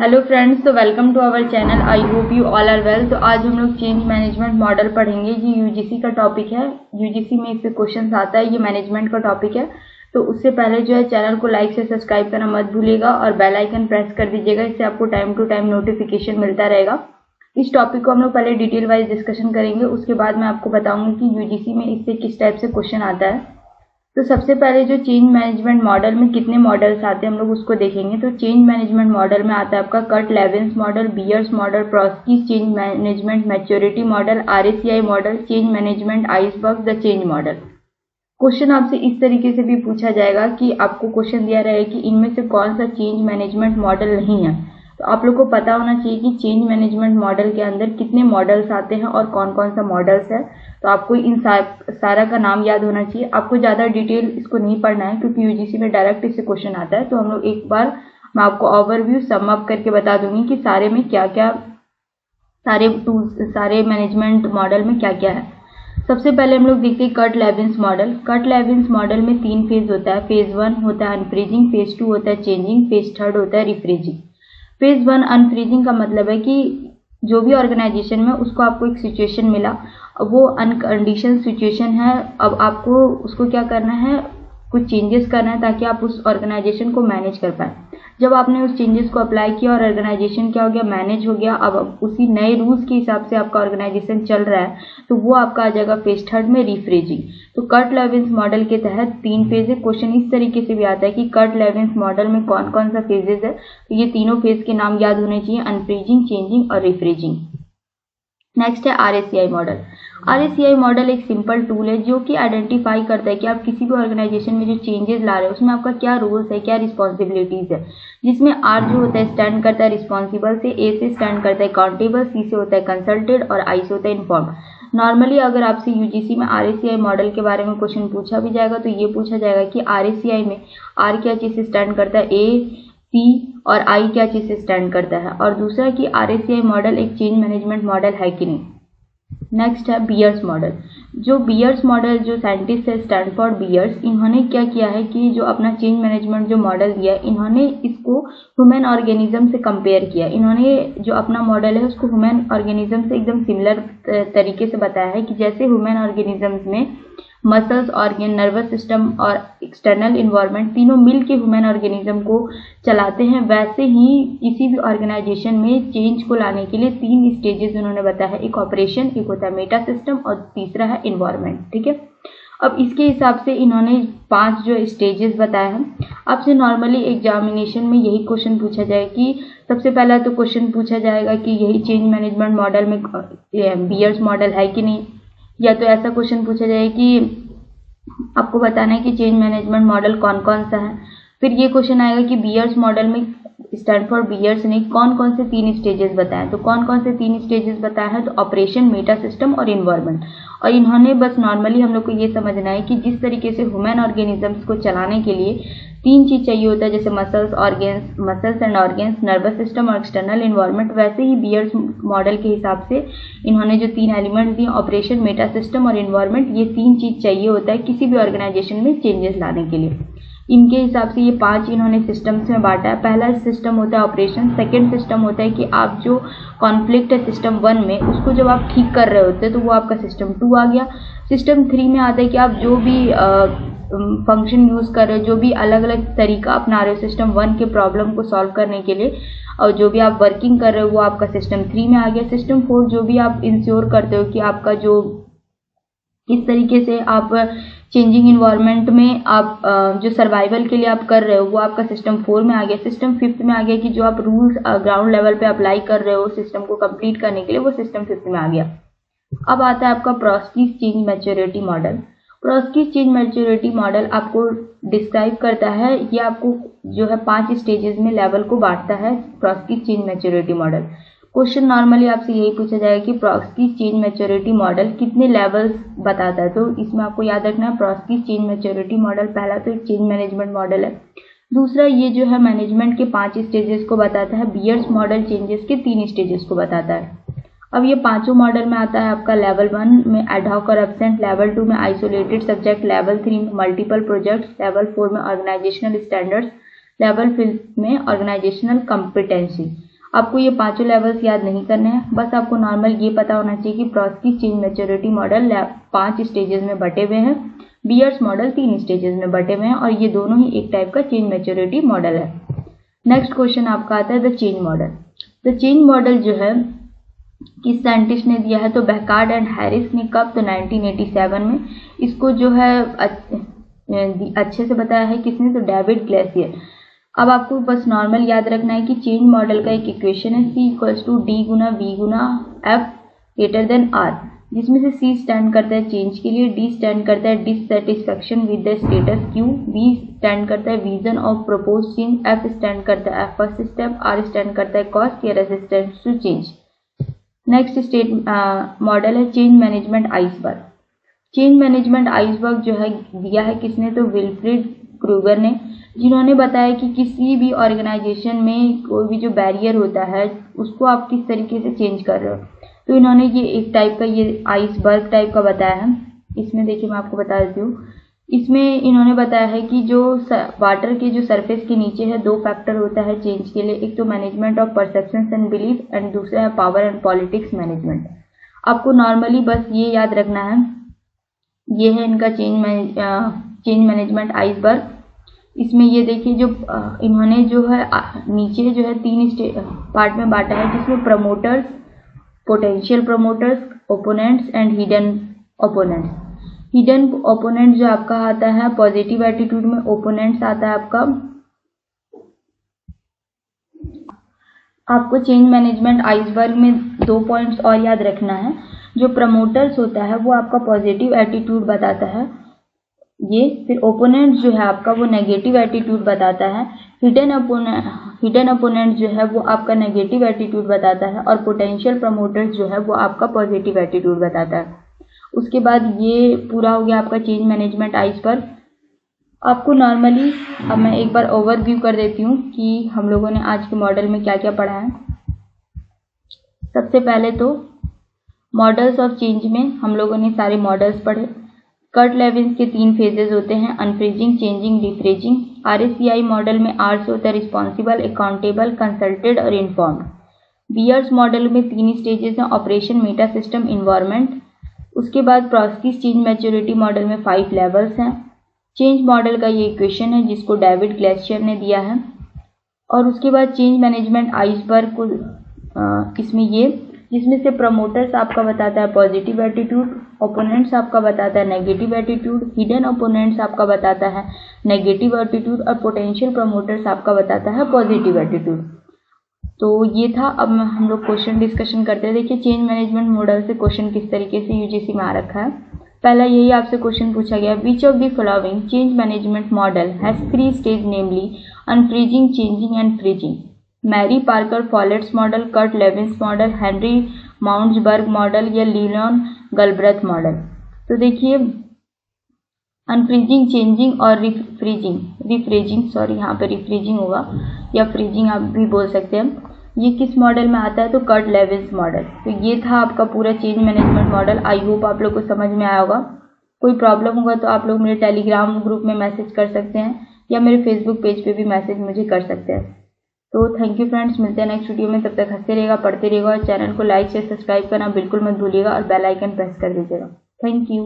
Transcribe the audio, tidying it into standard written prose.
Hello friends, तो welcome to our channel. I hope you all are well. तो आज हम लोग चेंज मैनेजमेंट मॉडल पढ़ेंगे। ये यूजीसी का टॉपिक है। यूजीसी में इससे क्वेश्चन आता है। ये मैनेजमेंट का टॉपिक है। तो उससे पहले जो है चैनल को लाइक से सब्सक्राइब करना मत भूलिएगा और बेल आइकन प्रेस कर दीजिएगा। इससे आपको टाइम टू टाइम नोटिफिकेशन मिलता रहेगा। इस टॉपिक को हम लोग पहले डिटेल वाइज डिस्कशन करेंगे, उसके बाद मैं आपको बताऊंगी कि यूजीसी में इससे किस टाइप से क्वेश्चन आता है। तो सबसे पहले जो चेंज मैनेजमेंट मॉडल में कितने मॉडल्स आते हैं हम लोग उसको देखेंगे। तो चेंज मैनेजमेंट मॉडल में आता है आपका Kurt Lewin's model, Beer's model, Prosci change management maturity model, RACI model, change management iceberg, the change model. Question आपसे इस तरीके से भी पूछा जाएगा कि आपको क्वेश्चन दिया रहे कि इनमें से कौन सा चेंज मैनेजमेंट मॉडल नहीं है। तो आप लोग को पता होना चाहिए कि चेंज मैनेजमेंट मॉडल के अंदर कितने मॉडल्स आते हैं और कौन कौन सा मॉडल्स है। तो आपको इन सारा का नाम याद होना चाहिए। आपको ज़्यादा डिटेल इसको नहीं पढ़ना है क्योंकि यूजीसी में डायरेक्ट इससे क्वेश्चन आता है। तो हम लोग एक बार मैं आपको ओवरव्यू सम अप करके बता दूंगी कि सारे में क्या क्या, सारे मैनेजमेंट मॉडल में क्या क्या है। सबसे पहले हम लोग देखते हैं कट-लेविन्स मॉडल। कट-लेविन्स मॉडल में 3 फेज होता है। फेज 1 होता है अनफ्रीजिंग, फेज 2 होता है चेंजिंग, फेज 3 होता है रिफ्रीजिंग। फेज 1 अनफ्रीजिंग का मतलब है कि जो भी ऑर्गेनाइजेशन में उसको आपको एक सिचुएशन मिला, वो अनकंडीशन सिचुएशन है। अब आपको उसको क्या करना है, कुछ चेंजेस करना है ताकि आप उस ऑर्गेनाइजेशन को मैनेज कर पाए। जब आपने उस चेंजेस को अप्लाई किया और ऑर्गेनाइजेशन क्या हो गया, मैनेज हो गया। अब उसी नए रूल्स के हिसाब से आपका ऑर्गेनाइजेशन चल रहा है, तो वो आपका आ जाएगा फेज 3 में रिफ्रीजिंग। तो कट-लेविन्स मॉडल के तहत 3 फेज है। क्वेश्चन इस तरीके से भी आता है कि कट-लेविन्स मॉडल में कौन कौन सा फेजेस है। तो ये तीनों फेज के नाम याद होने चाहिए, अनफ्रीजिंग, चेंजिंग और रिफ्रीजिंग। नेक्स्ट है आरएसीआई मॉडल। आरएसीआई मॉडल एक सिंपल टूल है जो कि आइडेंटिफाई करता है कि आप किसी भी ऑर्गेनाइजेशन में जो चेंजेस ला रहे हो उसमें आपका क्या रोल्स है, क्या रिस्पॉन्सिबिलिटीज है। जिसमें आर जो होता है स्टैंड करता है रिस्पॉन्सिबल से, ए से स्टैंड करता है अकाउंटेबल, सी से होता है कंसल्टेड और आई से होता है इन्फॉर्म्ड। नॉर्मली अगर आपसे यूजीसी में आरएसीआई मॉडल के बारे में क्वेश्चन पूछा भी जाएगा तो ये पूछा जाएगा कि आरएसीआई में आर क्या चीज से स्टैंड करता है, ए, सी और आई क्या चीज से स्टैंड करता है, और दूसरा कि आरएसीआई मॉडल एक चेंज मैनेजमेंट मॉडल है कि नहीं। नेक्स्ट है बियर्स मॉडल। जो बियर्स मॉडल, जो साइंटिस्ट है स्टैनफोर्ड बियर्स, इन्होंने क्या किया है कि जो अपना चेंज मैनेजमेंट जो मॉडल दिया है, इन्होंने इसको ह्यूमन ऑर्गेनिज्म से कंपेयर किया। इन्होंने जो अपना मॉडल है उसको ह्यूमन ऑर्गेनिज्म से एकदम सिमिलर तरीके से बताया है कि जैसे ह्यूमन ऑर्गेनिज्म्स में मसल्स, ऑर्गन, नर्वस सिस्टम और एक्सटर्नल इन्वायरमेंट तीनों मिल के ह्यूमन ऑर्गेनिज्म को चलाते हैं, वैसे ही किसी भी ऑर्गेनाइजेशन में चेंज को लाने के लिए 3 स्टेजेस उन्होंने बताया है। एक ऑपरेशन, एक होता है मेटा सिस्टम और तीसरा है इन्वायरमेंट। ठीक है। अब इसके हिसाब से इन्होंने 5 जो स्टेजेस बताए हैं। आपसे नॉर्मली एग्जामिनेशन में यही क्वेश्चन पूछा जाए कि सबसे पहला तो क्वेश्चन पूछा जाएगा कि यही चेंज मैनेजमेंट मॉडल में बियर्स मॉडल है कि नहीं, या तो ऐसा क्वेश्चन पूछा जाए कि आपको बताना है कि चेंज मैनेजमेंट मॉडल कौन कौन सा है। फिर ये क्वेश्चन आएगा कि बियर्स मॉडल में स्टैनफोर्ड बियर्स ने कौन कौन से 3 स्टेजेस बताए। तो कौन कौन से 3 स्टेजेस बताए हैं, तो ऑपरेशन, मेटा सिस्टम और इन्वायरमेंट। और इन्होंने बस नॉर्मली हम लोग को ये समझना है कि जिस तरीके से ह्यूमन ऑर्गेनिजम्स को चलाने के लिए 3 चीज चाहिए होता है, जैसे muscles and organs, nervous system और एक्सटर्नल इन्वायरमेंट, वैसे ही बियर्स मॉडल के हिसाब से इन्होंने जो 3 एलिमेंट्स दिए, ऑपरेशन, मेटा सिस्टम और इन्वायरमेंट, ये 3 चीज चाहिए होता है किसी भी ऑर्गेनाइजेशन में चेंजेस लाने के लिए। इनके हिसाब से ये 5 इन्होंने सिस्टम्स में बांटा है। पहला सिस्टम होता है ऑपरेशन। सेकेंड सिस्टम होता है कि आप जो कॉन्फ्लिक्ट है सिस्टम 1 में, उसको जब आप ठीक कर रहे होते हैं तो वो आपका सिस्टम 2 आ गया। सिस्टम 3 में आता है कि आप जो भी फंक्शन यूज कर रहे हो, जो भी अलग अलग तरीका अपना रहे हो सिस्टम 1 के प्रॉब्लम को सॉल्व करने के लिए, और जो भी आप वर्किंग कर रहे हो वो आपका सिस्टम 3 में आ गया। सिस्टम 4 जो भी आप इंश्योर करते हो कि आपका जो इस तरीके से आप चेंजिंग इन्वायरमेंट में आप जो सर्वाइवल के लिए आप कर रहे हो वो आपका सिस्टम 4 में आ गया। सिस्टम 5 में आ गया कि जो आप रूल्स ग्राउंड लेवल पे अप्लाई कर रहे हो सिस्टम को कंप्लीट करने के लिए, वो सिस्टम 5 में आ गया। अब आता है आपका Prosci's change maturity model. Prosci's change maturity model आपको डिस्क्राइब करता है, ये आपको जो है 5 स्टेजेस में लेवल को बांटता है। Prosci's change maturity model question normally आपसे यही पूछा जाएगा कि प्रोस्कीज चेंज मैच्योरिटी मॉडल कितने लेवल्स बताता है। तो इसमें आपको याद रखना है प्रोस्कीज चेंज मैच्योरिटी मॉडल पहला तो एक चेंज मैनेजमेंट मॉडल है। दूसरा ये जो है मैनेजमेंट के 5 स्टेजेस को बताता है। बियर्स मॉडल चेंजेस के 3 स्टेजेस को बताता है। अब ये 5 मॉडल में आता है आपका लेवल 1 में एडहॉक और एब्सेंट, लेवल 2 में आइसोलेटेड सब्जेक्ट, लेवल 3 में मल्टीपल प्रोजेक्ट्स, लेवल 4 में ऑर्गेनाइजेशनल स्टैंडर्ड्स, लेवल 5 में ऑर्गेनाइजेशनल कॉम्पिटेंसी। आपको ये पांचों लेवल्स याद नहीं करने हैं, बस आपको नॉर्मल ये पता होना चाहिए कि प्रोस्की चेंज मैच्योरिटी मॉडल 5 स्टेजेस में बटे हुए हैं, बियर्स मॉडल 3 स्टेजेस में बटे हुए हैं और ये दोनों ही एक टाइप का चेंज मैच्योरिटी मॉडल है। नेक्स्ट क्वेश्चन आपका आता है the change model. The change model जो है किस साइंटिस्ट ने दिया है, तो बैकार्ड एंड हैरिस ने कब, तो 1987 में। इसको जो है अच्छे से बताया है किसने, तो डेविड ग्लेसियर। अब आपको बस नॉर्मल याद रखना है कि चेंज मॉडल का एक इक्वेशन है C = D गुना V गुना F ग्रेटर देन R, जिसमें से C स्टैंड करता है चेंज के लिए, D स्टैंड करता है dissatisfaction with the status Q, V stand करता है vision of propose change, F stand करता है फर्स्ट स्टेप, R स्टैंड करता है कॉस्ट या resistance to change. Next state model है change management iceberg. Change management iceberg जो है दिया है किसने, तो विल्फ्रेड क्रूगर ने, जिन्होंने बताया कि किसी भी ऑर्गेनाइजेशन में कोई भी जो बैरियर होता है उसको आप किस तरीके से चेंज कर रहे हो। तो इन्होंने ये एक टाइप का ये आइसबर्ग टाइप का बताया है। इसमें देखिए मैं आपको बता देती हूँ, इसमें इन्होंने बताया है कि जो वाटर के जो सरफेस के नीचे है 2 फैक्टर होता है चेंज के लिए, एक तो management of perceptions and belief and दूसरा है पावर एंड पॉलिटिक्स मैनेजमेंट। आपको नॉर्मली बस ये याद रखना है, ये है इनका चेंज मैनेजमेंट आइसबर्ग। इसमें ये देखिए जो इन्होंने जो है नीचे जो है 3 पार्ट में बांटा है, जिसमें promoters, potential promoters, opponents and hidden opponents. Hidden opponent जो आपका आता है पॉजिटिव एटीट्यूड में, ओपोनेंट्स आता है आपको चेंज मैनेजमेंट आइसबर्ग में 2 पॉइंट्स और याद रखना है। जो प्रमोटर्स होता है वो आपका पॉजिटिव एटीट्यूड बताता है, ये फिर ओपोनेंट जो है आपका वो नेगेटिव एटीट्यूड बताता है, हिडन ओपोनेंट जो है वो आपका नेगेटिव एटीट्यूड बताता है और पोटेंशियल प्रमोटर्स जो है वो आपका पॉजिटिव एटीट्यूड बताता है। उसके बाद ये पूरा हो गया आपका चेंज मैनेजमेंट आइसबर्ग। आपको नॉर्मली अब मैं एक बार ओवरव्यू कर देती हूँ कि हम लोगों ने आज के मॉडल में क्या क्या पढ़ा है। सबसे पहले तो मॉडल्स ऑफ चेंज में हम लोगों ने सारे मॉडल्स पढ़े। कर्ट लेविन्स के 3 फेजेस होते हैं, अनफ्रीजिंग, चेंजिंग, रिफ्रीजिंग। RACI मॉडल में R से होता है रिस्पॉन्सिबल, अकाउंटेबल, कंसल्टेड और इन्फॉर्म्ड। बियर्स मॉडल में 3 स्टेजेस हैं, ऑपरेशन, मेटा सिस्टम, इन्वायरमेंट। उसके बाद प्रोस्की चेंज मैच्योरिटी मॉडल में 5 लेवल्स हैं। चेंज मॉडल का ये इक्वेशन है जिसको डेविड ग्लेशियर ने दिया है। और उसके बाद चेंज मैनेजमेंट आइसबर्ग को इसमें ये, जिसमें से प्रमोटर्स आपका बताता है पॉजिटिव एटीट्यूड, ओपोनेंट्स आपका बताता है नेगेटिव एटीट्यूड, हिडन ओपोनेंट्स आपका बताता है नेगेटिव एटीट्यूड और पोटेंशियल प्रमोटर्स आपका बताता है पॉजिटिव एटीट्यूड। तो ये था। अब हम लोग क्वेश्चन डिस्कशन करते हैं। देखिए चेंज मैनेजमेंट मॉडल से क्वेश्चन किस तरीके से यूजीसी में आ रखा है। पहला यही आपसे क्वेश्चन पूछा गया, which of the following change management model has 3 stage namely unfreezing, changing and freezing. Mary Parker Follett's model, Kurt Lewin's model, Henry Mintzberg's model या लीलॉन गलब्रेथ मॉडल। तो देखिए अनफ्रीजिंग, चेंजिंग और रिफ्रीजिंग यहाँ पे रिफ्रीजिंग होगा या फ्रीजिंग आप भी बोल सकते हैं, ये किस मॉडल में आता है, तो कर्ट लेविन्स मॉडल। तो ये था आपका पूरा change management model. I hope आप लोग को समझ में आया होगा। कोई प्रॉब्लम होगा तो आप लोग मेरे टेलीग्राम ग्रुप में मैसेज कर सकते हैं या मेरे फेसबुक पेज पे भी मैसेज मुझे कर सकते हैं। तो थैंक यू फ्रेंड्स, मिलते हैं नेक्स्ट वीडियो में। तब तक हंसते रहेगा, पढ़ते रहेगा और चैनल को लाइक से सब्सक्राइब करना बिल्कुल मत भूलिएगा और बेल आइकन प्रेस कर दीजिएगा। Thank you.